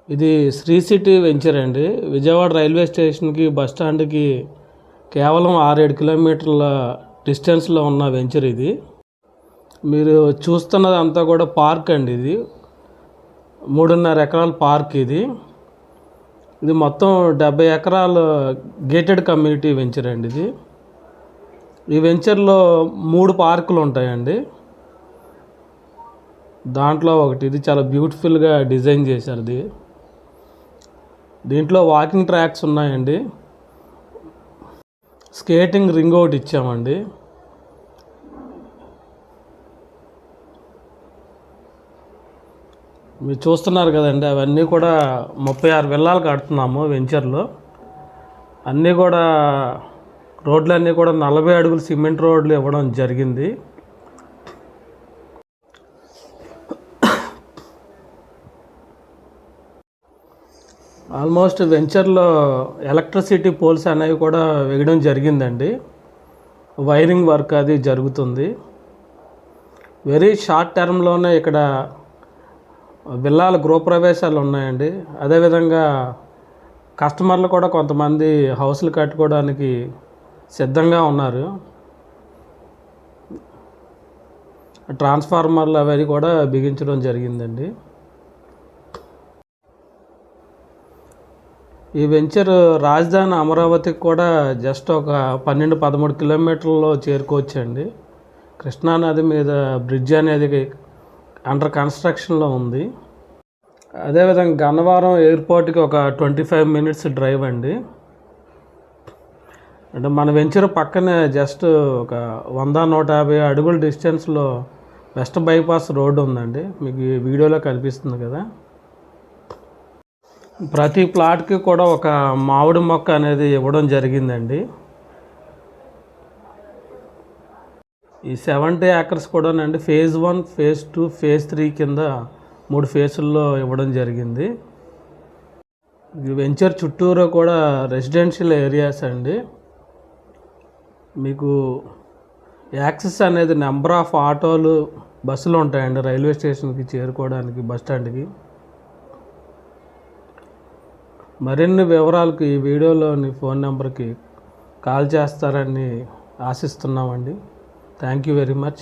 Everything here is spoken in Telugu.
ఇది శ్రీ సిటీ వెంచర్ అండి. విజయవాడ రైల్వే స్టేషన్కి బస్ స్టాండ్కి కేవలం 6-7 కిలోమీటర్ల డిస్టెన్స్లో ఉన్న వెంచర్ ఇది. మీరు చూస్తున్నది అంతా కూడా పార్క్ అండి. ఇది 3.5 ఎకరాల పార్క్ ఇది. ఇది మొత్తం 70 ఎకరాల గేటెడ్ కమ్యూనిటీ వెంచర్ అండి ఇది. ఈ వెంచర్లో 3 పార్కులు ఉంటాయండి. దాంట్లో ఒకటి ఇది చాలా బ్యూటిఫుల్గా డిజైన్ చేశారు. దీంట్లో వాకింగ్ ట్రాక్స్ ఉన్నాయండి. స్కేటింగ్ రింగ్ ఒకటి ఇచ్చామండి. మీరు చూస్తున్నారు కదండి, అవన్నీ కూడా 36 విల్లాలు కడుతున్నాము వెంచర్లో. అన్నీ కూడా రోడ్లన్నీ కూడా 40 అడుగులు సిమెంట్ రోడ్లు ఇవ్వడం జరిగింది. ఆల్మోస్ట్ వెంచర్లో ఎలక్ట్రిసిటీ పోల్స్ అనేవి కూడా వేయడం జరిగిందండి. వైరింగ్ వర్క్ అది జరుగుతుంది. వెరీ షార్ట్ టర్మ్లోనే ఇక్కడ విల్లాల గృహప్రవేశాలు ఉన్నాయండి. అదేవిధంగా కస్టమర్లు కూడా కొంతమంది హౌస్లు కట్టుకోవడానికి సిద్ధంగా ఉన్నారు. ట్రాన్స్ఫార్మర్లు అవి కూడా బిగించడం జరిగిందండి. ఈ వెంచర్ రాజధాని అమరావతికి కూడా జస్ట్ ఒక 12-13 కిలోమీటర్లలో చేరుకోవచ్చండి. కృష్ణానది మీద బ్రిడ్జ్ అనేది అండర్ కన్స్ట్రక్షన్లో ఉంది. అదేవిధంగా గన్నవరం ఎయిర్పోర్ట్కి ఒక 25 మినిట్స్ డ్రైవ్ అండి. అంటే మన వెంచర్ పక్కనే జస్ట్ ఒక 100-150 అడుగుల డిస్టెన్స్లో వెస్ట్ బైపాస్ రోడ్డు ఉందండి. మీకు ఈ వీడియోలో కనిపిస్తుంది కదా. ప్రతి ప్లాట్కి కూడా ఒక మామిడి మొక్క అనేది ఇవ్వడం జరిగిందండి. ఈ 70 ఏకర్స్ కూడానండి ఫేజ్ 1, ఫేజ్ 2, ఫేజ్ 3 కింద 3 ఫేజుల్లో ఇవ్వడం జరిగింది. ఈ వెంచర్ చుట్టూరు కూడా రెసిడెన్షియల్ ఏరియాస్ అండి. మీకు యాక్సెస్ అనేది నెంబర్ ఆఫ్ ఆటోలు, బస్సులు ఉంటాయండి రైల్వే స్టేషన్కి చేరుకోవడానికి, బస్ స్టాండ్కి. మరిన్ని వివరాలకు ఈ వీడియోలోని ఫోన్ నెంబర్కి కాల్ చేస్తారని ఆశిస్తున్నామండి. Thank you very much.